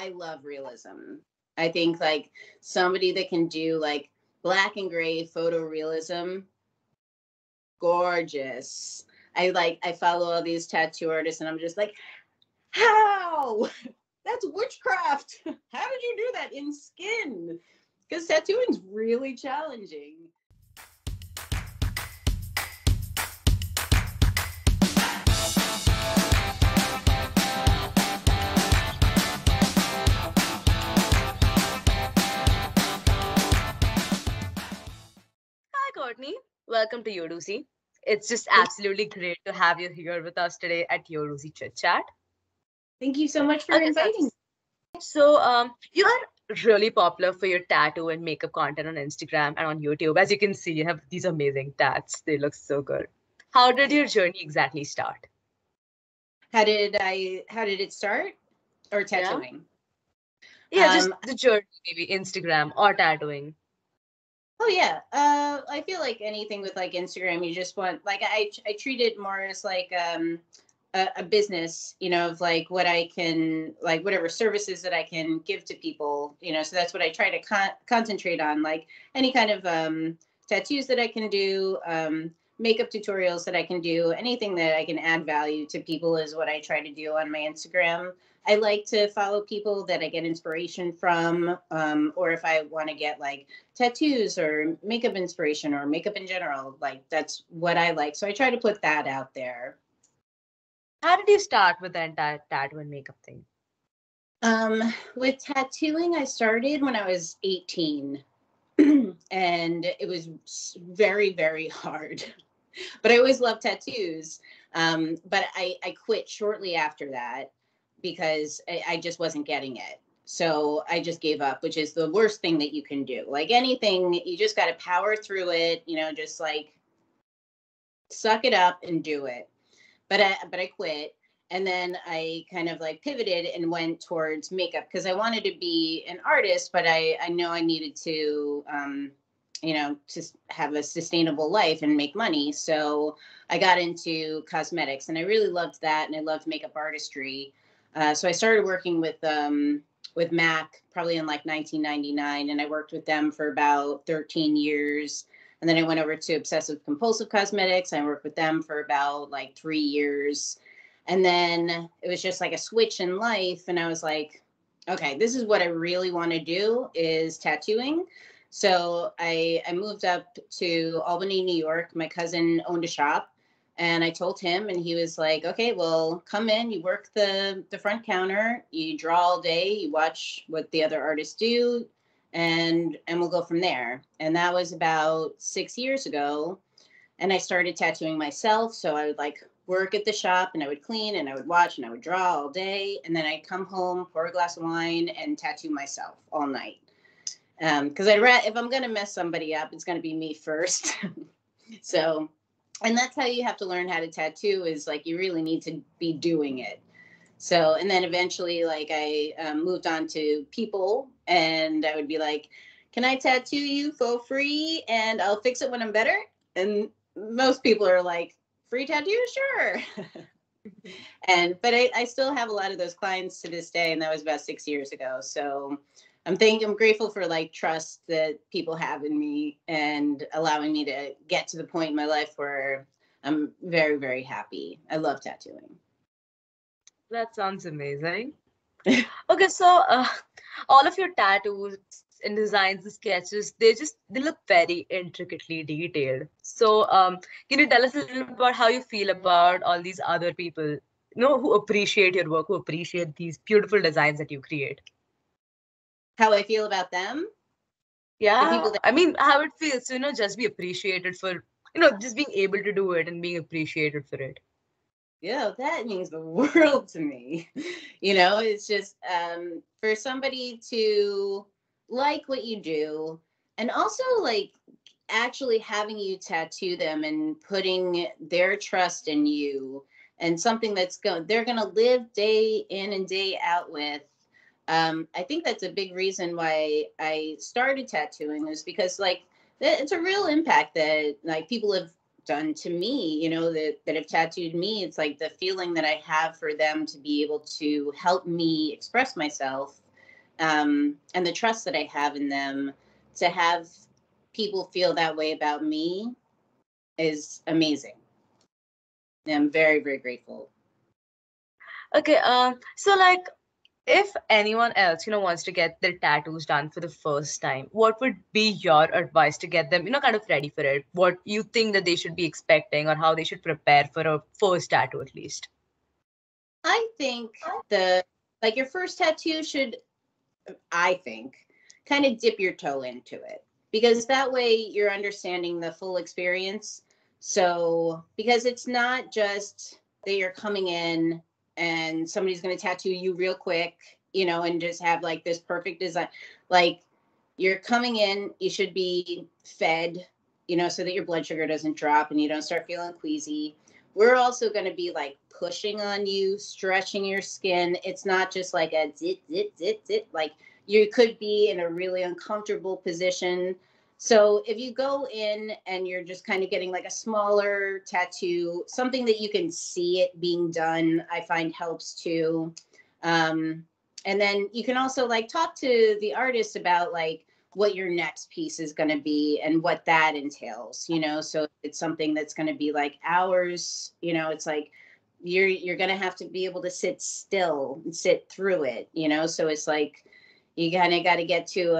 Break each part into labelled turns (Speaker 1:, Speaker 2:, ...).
Speaker 1: I love realism. I think like somebody that can do like black and gray photorealism, gorgeous. I follow all these tattoo artists and I'm just like, how? That's witchcraft. How did you do that in skin? Because tattooing's really challenging.
Speaker 2: Hi, Courtney. Welcome to Yodoozy. It's just absolutely great to have you here with us today at Yodoozy Chit Chat.
Speaker 1: Thank you so much for
Speaker 2: Okay,
Speaker 1: inviting me.
Speaker 2: you are really popular for your tattoo and makeup content on Instagram and on YouTube. As you can see, you have these amazing tats. They look so good. How did your journey exactly start?
Speaker 1: How did it start? Or tattooing?
Speaker 2: Yeah, just the journey, maybe Instagram or tattooing.
Speaker 1: Oh yeah. I feel like anything with like Instagram, you just want like I treat it more as like a business, of like what I can like whatever services that I can give to people, So that's what I try to concentrate on, like any kind of tattoos that I can do, makeup tutorials that I can do, anything that I can add value to people is what I try to do on my Instagram. I like to follow people that I get inspiration from, or if I want to get like tattoos or makeup inspiration or makeup in general, like that's what I like. So I try to put that out there.
Speaker 2: How did you start with the entire tattoo and makeup thing?
Speaker 1: With tattooing, I started when I was 18 and it was very, very hard. But I always loved tattoos. But I quit shortly after that because I just wasn't getting it. So I just gave up, which is the worst thing that you can do. Like anything, you just got to power through it, just like suck it up and do it. But I quit. And then I kind of like pivoted and went towards makeup because I wanted to be an artist, but I know I needed to, to have a sustainable life and make money. So I got into cosmetics and I really loved that. And I loved makeup artistry. So I started working with MAC probably in like 1999. And I worked with them for about 13 years. And then I went over to Obsessive Compulsive Cosmetics. I worked with them for about like 3 years. And then it was just like a switch in life. And I was like, okay, this is what I really want to do is tattooing. So I moved up to Albany, New York. My cousin owned a shop and I told him and he was like, okay, well, come in, you work the front counter, you draw all day, you watch what the other artists do, and we'll go from there. And that was about 6 years ago. And I started tattooing myself. So I would like work at the shop and I would clean and I would watch and I would draw all day. And then I'd come home, pour a glass of wine and tattoo myself all night. Because if I'm going to mess somebody up, it's going to be me first. So, and that's how you have to learn how to tattoo is like, you really need to be doing it. So, and then eventually like I moved on to people and I would be like, can I tattoo you for free? And I'll fix it when I'm better. And most people are like, free tattoo? Sure. But I still have a lot of those clients to this day. And that was about 6 years ago. So I'm grateful for like trust that people have in me and allowing me to get to the point in my life where I'm very, very happy. I love tattooing.
Speaker 2: That sounds amazing. Okay, so all of your tattoos and designs, the sketches, they look very intricately detailed. So can you tell us a little bit about how you feel about all these other people, who appreciate your work, who appreciate these beautiful designs that you create?
Speaker 1: How I feel about them?
Speaker 2: Yeah, I mean, how it feels to, just be appreciated for, just being able to do it and being appreciated for it.
Speaker 1: Yeah, that means the world to me. It's just for somebody to like what you do and also like actually having you tattoo them and putting their trust in you and something they're going to live day in and day out with. I think that's a big reason why I started tattooing is because like it's a real impact that like people have done to me, that have tattooed me. It's like the feeling that I have for them to be able to help me express myself and the trust that I have in them to have people feel that way about me is amazing. And I'm very, very grateful.
Speaker 2: Okay, so like if anyone else, wants to get their tattoos done for the first time, what would be your advice to get them, kind of ready for it? What you think that they should be expecting or how they should prepare for a first tattoo at least?
Speaker 1: I think your first tattoo should, I think, kind of dip your toe into it, because that way you're understanding the full experience. So, because it's not just that you're coming in and somebody's going to tattoo you real quick, and just have like this perfect design. Like, you're coming in, you should be fed, so that your blood sugar doesn't drop and you don't start feeling queasy. We're also going to be like pushing on you, stretching your skin. It's not just like a zit, zit, zit, zit. Like, you could be in a really uncomfortable position. So if you go in and you're just kind of getting like a smaller tattoo, something that you can see it being done, I find helps too. And then you can also like talk to the artist about like what your next piece is going to be and what that entails, so it's something that's going to be like hours, it's like you're going to have to be able to sit still and sit through it, so it's like you kind of got to get to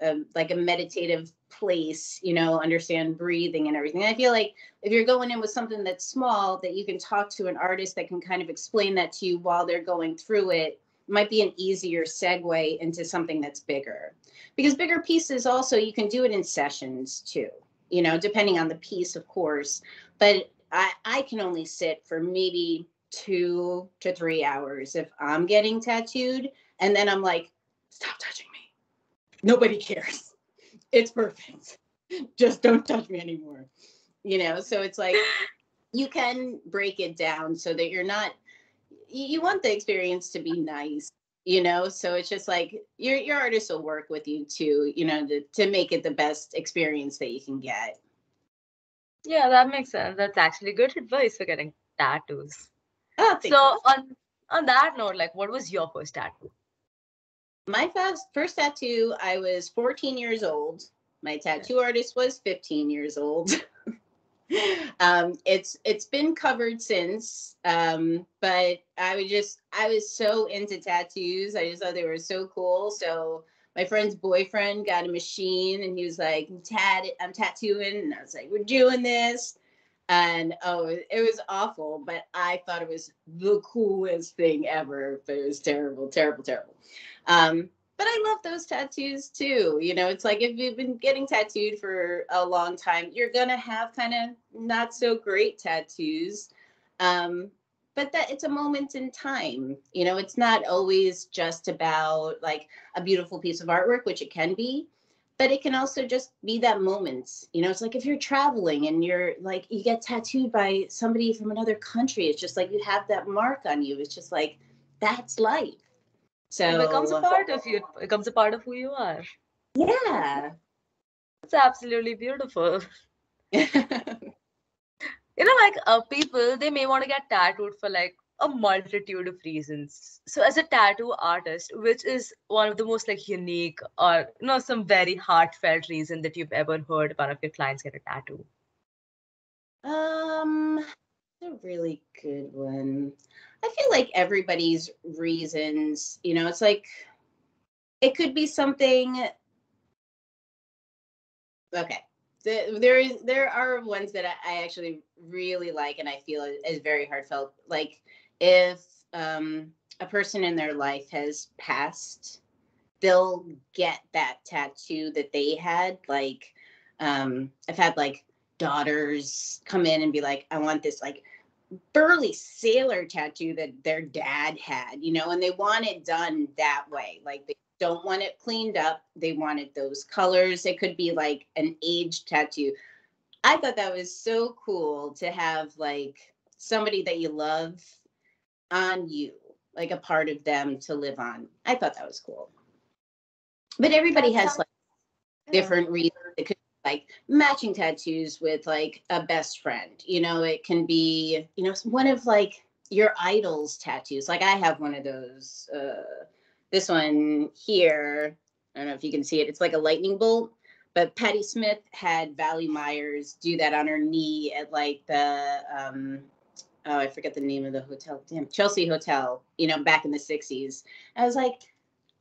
Speaker 1: a meditative place, understand breathing and everything. I feel like if you're going in with something that's small, that you can talk to an artist that can kind of explain that to you while they're going through it, might be an easier segue into something that's bigger. Because bigger pieces also, you can do it in sessions too, depending on the piece, of course. But I can only sit for maybe 2 to 3 hours if I'm getting tattooed. And then I'm like, stop touching me. Nobody cares. It's perfect. Just don't touch me anymore. So it's like you can break it down so that you're not, you want the experience to be nice, so it's just like your artist will work with you too, to make it the best experience that you can get.
Speaker 2: Yeah, that makes sense. That's actually good advice for getting tattoos.
Speaker 1: Oh, thank
Speaker 2: So
Speaker 1: you.
Speaker 2: on that note, like what was your first tattoo?
Speaker 1: My first tattoo, I was 14 years old. My tattoo artist was 15 years old. It's been covered since, but I was so into tattoos. I just thought they were so cool. So my friend's boyfriend got a machine and he was like, I'm tattooing. And I was like, we're doing this. And it was awful, but I thought it was the coolest thing ever. But it was terrible, terrible, terrible. But I love those tattoos too. It's like if you've been getting tattooed for a long time, you're going to have kind of not so great tattoos. But that it's a moment in time. It's not always just about like a beautiful piece of artwork, which it can be, but it can also just be that moment. It's like if you're traveling and you're like, you get tattooed by somebody from another country, it's just like you have that mark on you. It's just like, that's life.
Speaker 2: It becomes a
Speaker 1: So
Speaker 2: part of you. It becomes a part of who you are.
Speaker 1: yeah.
Speaker 2: It's absolutely beautiful. Like people, they may want to get tattooed for like a multitude of reasons. So as a tattoo artist, which is one of the most like unique or some very heartfelt reason that you've ever heard one of your clients get a tattoo?
Speaker 1: A really good one. I feel like everybody's reasons, it's like it could be something. Okay. There are ones that I actually really like and I feel is very heartfelt. Like if a person in their life has passed, they'll get that tattoo that they had. Like I've had like daughters come in and be like, I want this like burly sailor tattoo that their dad had, and they want it done that way. Like they don't want it cleaned up. They wanted those colors. It could be like an aged tattoo. I thought that was so cool to have like somebody that you love on you, like a part of them to live on. I thought that was cool. But everybody has like different reasons. It could be like matching tattoos with like a best friend. It can be, one of like your idol's tattoos. Like I have one of those This one here, I don't know if you can see it. It's like a lightning bolt. But Patti Smith had Valley Myers do that on her knee at like the oh, I forget the name of the hotel. Damn, Chelsea Hotel. You know, back in the '60s. I was like,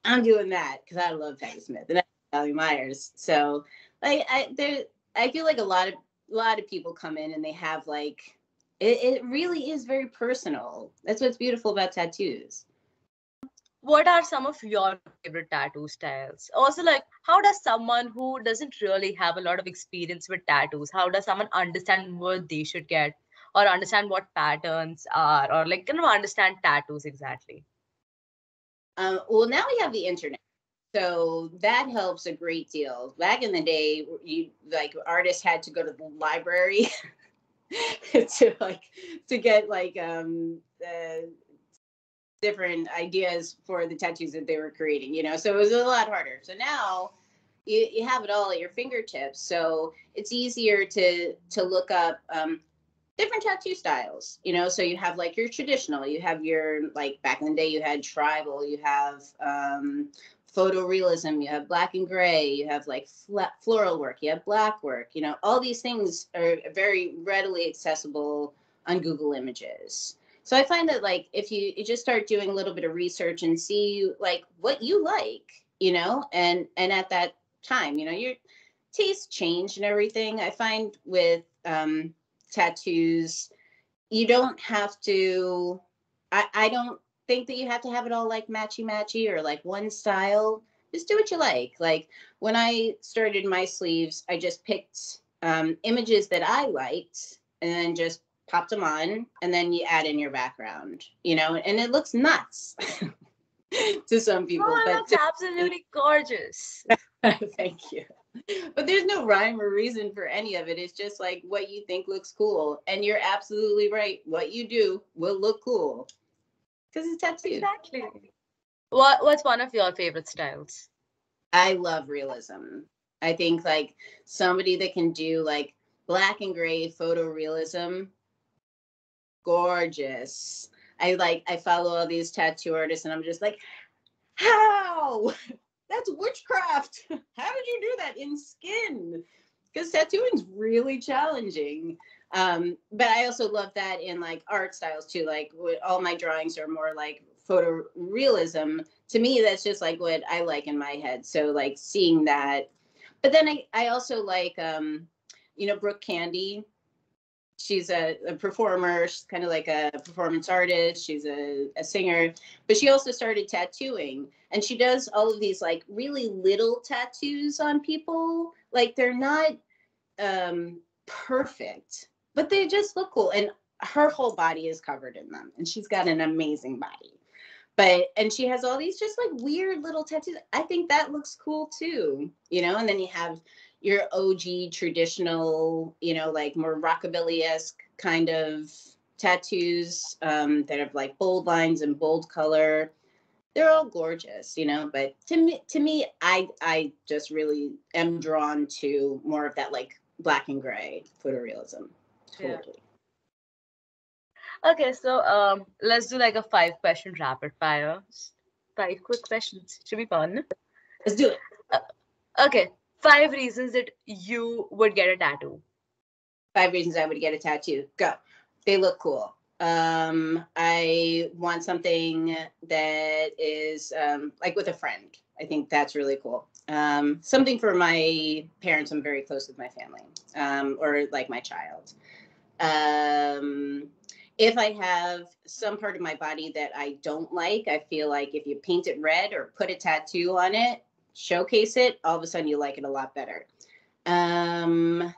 Speaker 1: I'm doing that because I love Patti Smith and I love Valley Myers. So like I feel like a lot of people come in and they have like it really is very personal. That's what's beautiful about tattoos.
Speaker 2: What are some of your favorite tattoo styles? Also, like, how does someone who doesn't really have a lot of experience with tattoos, how does someone understand what they should get, or understand what patterns are, or like kind of understand tattoos exactly?
Speaker 1: Well, now we have the internet. So that helps a great deal. Back in the day, you like artists had to go to the library to get like different ideas for the tattoos that they were creating, you know. So it was a lot harder. So now you have it all at your fingertips. So it's easier to look up different tattoo styles, you know. So you have like your traditional, you have your like back in the day you had tribal, you have photorealism, you have black and gray, you have like floral work, you have black work, you know. All these things are very readily accessible on Google Images. So I find that like if you just start doing a little bit of research and see like what you like, you know, and at that time, you know, your tastes change and everything. I find with tattoos, you don't have to, I don't think that you have to have it all like matchy matchy or like one style. Just do what you like. Like when I started my sleeves, I just picked images that I liked and then just popped them on, and then you add in your background, you know, and it looks nuts to some people.
Speaker 2: Oh, it
Speaker 1: But
Speaker 2: looks absolutely gorgeous.
Speaker 1: thank you. But there's no rhyme or reason for any of it. It's just like what you think looks cool. And you're absolutely right. What you do will look cool because it's tattooed.
Speaker 2: Exactly. What's one of your favorite styles?
Speaker 1: I love realism. I think like somebody that can do like black and gray photorealism, gorgeous. I follow all these tattoo artists and I'm just like, how? That's witchcraft. How did you do that in skin? Because tattooing's really challenging. But I also love that in like art styles too. Like all my drawings are more like photorealism. To me, that's just like what I like in my head. So like seeing that. But then I also like you know, Brooke Candy. She's a performer. She's kind of like a performance artist. She's a singer, but she also started tattooing, and she does all of these like really little tattoos on people. Like they're not perfect, but they just look cool. And her whole body is covered in them, and she's got an amazing body. And she has all these just like weird little tattoos. I think that looks cool too, you know. And then you have your OG traditional, you know, like more rockabilly-esque kind of tattoos that have like bold lines and bold color. They're all gorgeous, you know. But to me, I just really am drawn to more of that like black and gray photorealism.
Speaker 2: Yeah.
Speaker 1: Totally.
Speaker 2: Okay, so let's do like a 5 question rapid fire. 5 quick questions. Should be fun.
Speaker 1: Let's do it.
Speaker 2: Uh, okay, 5 reasons that you would get a tattoo.
Speaker 1: 5 reasons I would get a tattoo. Go. They look cool. I want something that is like with a friend. I think that's really cool. Something for my parents. I'm very close with my family, or like my child. Um, if I have some part of my body that I don't like, I feel like if you paint it red or put a tattoo on it, showcase it, all of a sudden you like it a lot better. Um,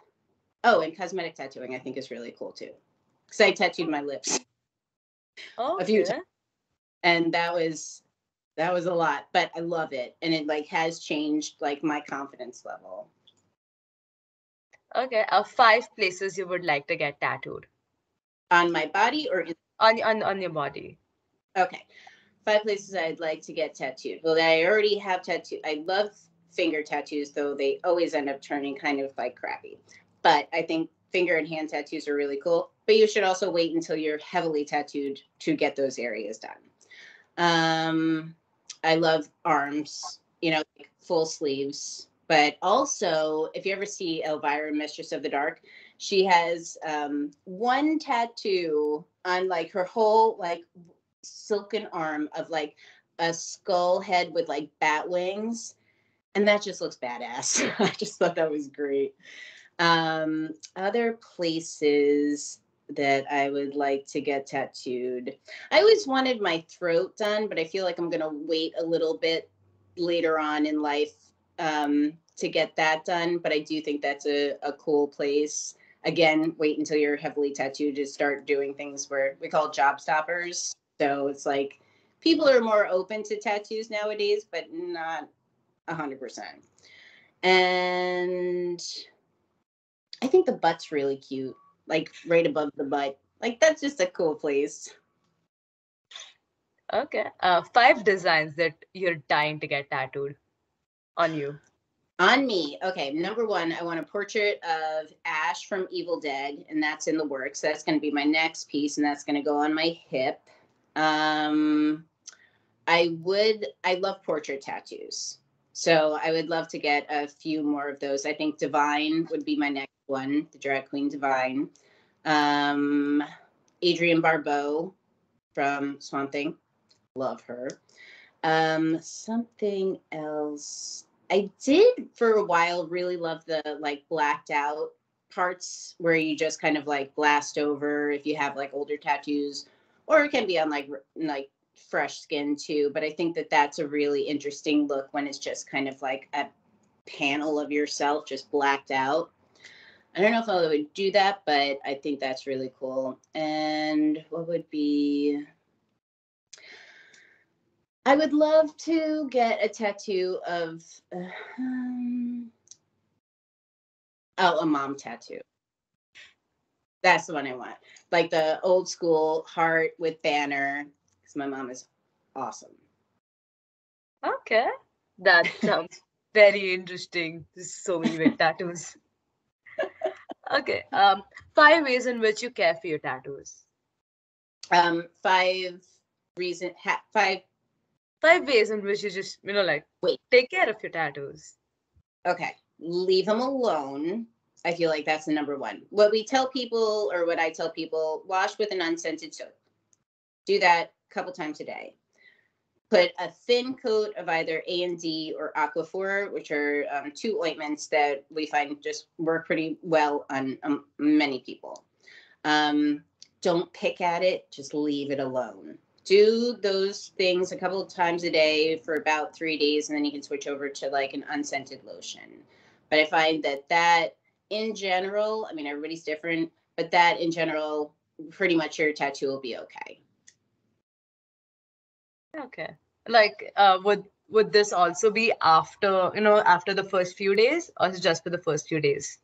Speaker 1: Oh, and cosmetic tattooing I think is really cool too. Because I tattooed my lips a few
Speaker 2: Okay.
Speaker 1: times, and that was a lot, but I love it, and it like has changed like my confidence level.
Speaker 2: Okay. 5 places you would like to get tattooed
Speaker 1: On my body or
Speaker 2: on your body.
Speaker 1: okay, 5 places I'd like to get tattooed. Well, I already have tattoo. I love finger tattoos, though they always end up turning kind of like crappy. But I think finger and hand tattoos are really cool. But you should also wait until you're heavily tattooed to get those areas done. Um, I love arms, like full sleeves. But also, if you ever see Elvira, Mistress of the Dark, she has one tattoo on like her whole like silken arm of like a skull head with like bat wings. And that just looks badass. I just thought that was great. Other places that I would like to get tattooed. I always wanted my throat done, but I feel like I'm going to wait a little bit later on in life to get that done. But I do think that's a cool place. Again, wait until you're heavily tattooed to start doing things where we call job stoppers. So it's like people are more open to tattoos nowadays, but not 100%. And I think the butt's really cute, like right above the butt. Like that's just a cool place.
Speaker 2: Okay. 5 designs that you're dying to get tattooed on you.
Speaker 1: On me, okay. Number one, I want a portrait of Ash from Evil Dead, and that's in the works. That's going to be my next piece, and that's going to go on my hip. I love portrait tattoos. So I would love to get a few more of those. I think Divine would be my next one, the drag queen Divine. Adrienne Barbeau from Swamp Thing. Love her. Something else. I did for a while really love the like blacked out parts where you just kind of like blast over if you have like older tattoos, or it can be on like fresh skin too. But I think that that's a really interesting look when it's just kind of like a panel of yourself just blacked out. I don't know if I would do that, but I think that's really cool. And what would be? I would love to get a tattoo of, a mom tattoo. That's the one I want. Like the old school heart with banner, because my mom is awesome.
Speaker 2: Okay. That sounds very interesting. There's so many big tattoos. Okay. 5 ways in which you care for your tattoos.
Speaker 1: 5 reason, 5.
Speaker 2: 5 ways in which you just, like,
Speaker 1: Wait.
Speaker 2: take care of your tattoos.
Speaker 1: Okay. Leave them alone. I feel like that's the number one. What we tell people, or what I tell people, wash with an unscented soap. Do that a couple times a day. Put a thin coat of either A&D or Aquaphor, which are 2 ointments that we find just work pretty well on many people. Don't pick at it. Just leave it alone. Do those things a couple of times a day for about 3 days, and then you can switch over to like an unscented lotion. But I find that in general, I mean, everybody's different, but that in general, pretty much your tattoo will be okay.
Speaker 2: Okay. Like, would this also be after, after the first few days, or is it just for the first few days?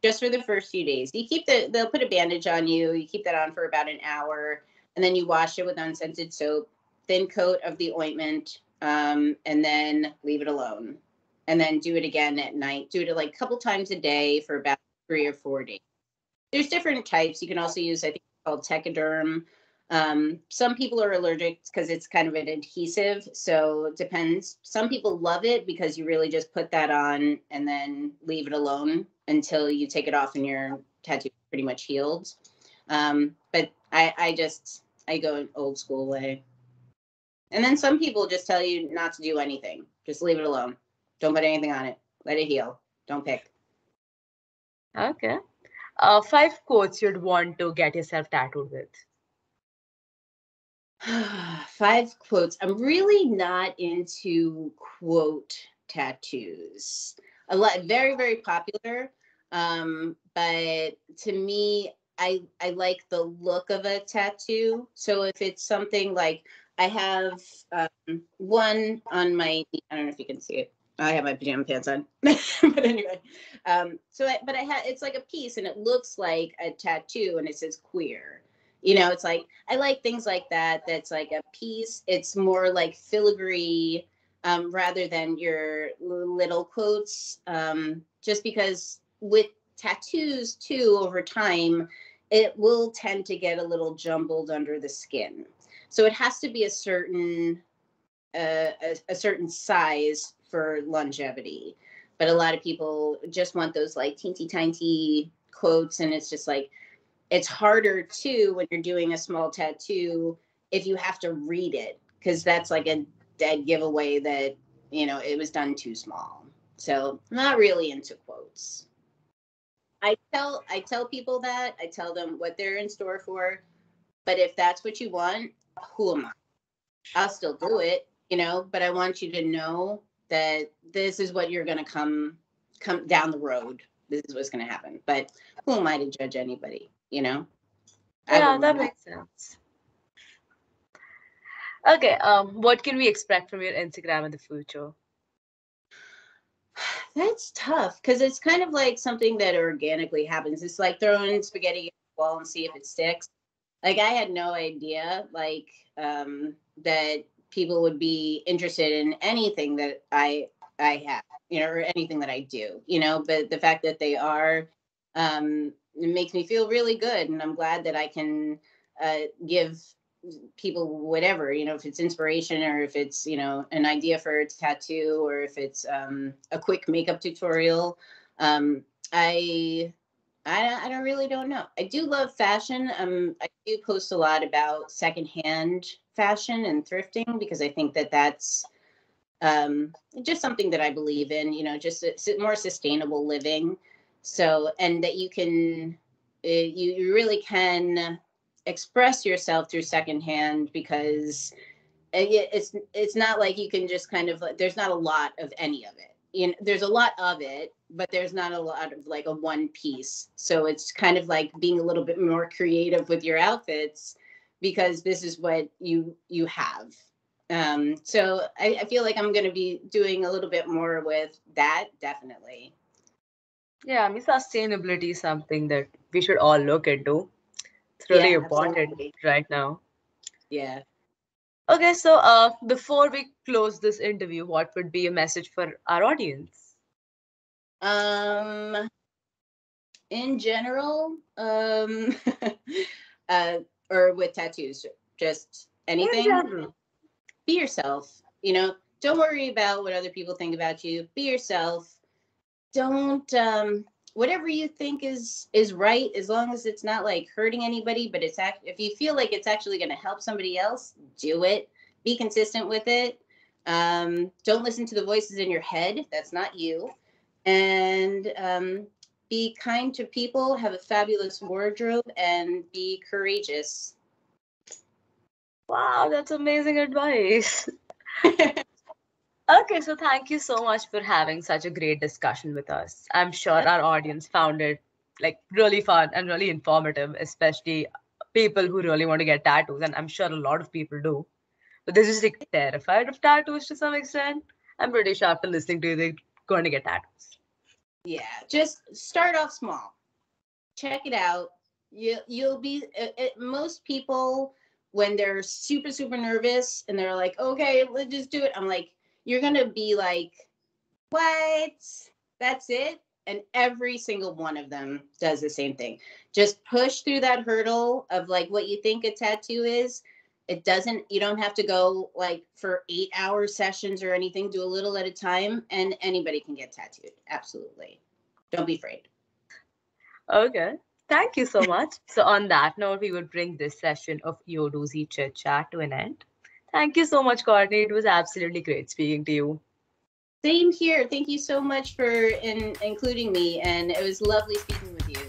Speaker 1: Just for the first few days. You keep they'll put a bandage on you. You keep that on for about an hour, and then you wash it with unscented soap, thin coat of the ointment, and then leave it alone. And then do it again at night. Do it like a couple times a day for about 3 or 4 days. There's different types. You can also use, I think it's called Techoderm. Some people are allergic because it's kind of an adhesive. So it depends. Some people love it because you really just put that on and then leave it alone until you take it off and your tattoo is pretty much healed. But I go an old school way. And then some people just tell you not to do anything. Just leave it alone. Don't put anything on it. Let it heal. Don't pick.
Speaker 2: Okay. 5 quotes you'd want to get yourself tattooed with.
Speaker 1: 5 quotes. I'm really not into quote tattoos. A lot, very, very popular. But to me, I like the look of a tattoo. So if it's something like I have one on my, I don't know if you can see it. I have my pajama pants on, but anyway. It's like a piece, and it looks like a tattoo, and it says queer. It's like I like things like that. That's like a piece. It's more like filigree rather than your little quotes. Just because with tattoos too, over time, it will tend to get a little jumbled under the skin. So it has to be a certain a certain size for longevity. But a lot of people just want those like teensy tiny quotes, and it's just like, it's harder too when you're doing a small tattoo if you have to read it, because that's like a dead giveaway that, you know, it was done too small. So I'm not really into quotes. I tell people that, I tell them what they're in store for, but if that's what you want, who am I? I'll still do it, you know, but I want you to know that this is what you're going to come down the road. This is what's going to happen. But who am I to judge anybody, you know?
Speaker 2: Yeah, that makes sense. Okay, what can we expect from your Instagram in the future?
Speaker 1: That's tough because it's kind of like something that organically happens. It's like throwing spaghetti at the wall and see if it sticks. Like I had no idea like that people would be interested in anything that I have, you know, or anything that I do, you know, but the fact that they are, it makes me feel really good. And I'm glad that I can give people whatever, you know, if it's inspiration or if it's, you know, an idea for a tattoo or if it's a quick makeup tutorial. I don't know. I do love fashion. I do post a lot about secondhand fashion and thrifting because I think that that's just something that I believe in, you know, just a more sustainable living. So, and that you can, you really can express yourself through secondhand because it's not like you can just kind of like, there's not a lot of any of it. You know, there's a lot of it, but there's not a lot of like a one piece. So it's kind of like being a little bit more creative with your outfits because this is what you have. So I feel like I'm going to be doing a little bit more with that, definitely.
Speaker 2: Yeah, I mean, sustainability is something that we should all look into. It's really important
Speaker 1: Absolutely.
Speaker 2: right now.
Speaker 1: Yeah.
Speaker 2: Okay, so before we close this interview, what would be a message for our audience?
Speaker 1: In general, or with tattoos, just
Speaker 2: In
Speaker 1: anything.
Speaker 2: general.
Speaker 1: Be yourself. You know, don't worry about what other people think about you. Be yourself. Don't whatever you think is right, as long as it's not like hurting anybody, but it's if you feel like it's actually going to help somebody else, do it. Be consistent with it. Don't listen to the voices in your head. That's not you. And be kind to people, have a fabulous wardrobe, and be courageous.
Speaker 2: Wow, that's amazing advice. Okay, so thank you so much for having such a great discussion with us. I'm sure our audience found it like really fun and really informative, especially people who really want to get tattoos, and I'm sure a lot of people do. But they're just like terrified of tattoos to some extent. I'm pretty sure after listening to you, they're going to get tattoos.
Speaker 1: Yeah, just start off small. Check it out. You'll be most people when they're super nervous and they're like, okay, let's just do it. I'm like, you're gonna be like, what? That's it? And every single one of them does the same thing. Just push through that hurdle of like what you think a tattoo is. You don't have to go like for 8-hour sessions or anything. Do a little at a time and anybody can get tattooed. Absolutely. Don't be afraid.
Speaker 2: Okay. Thank you so much. So on that note, we would bring this session of Yodoozy Chit Chat to an end. Thank you so much, Courtney. It was absolutely great speaking to you.
Speaker 1: Same here. Thank you so much for including me. And it was lovely speaking with you.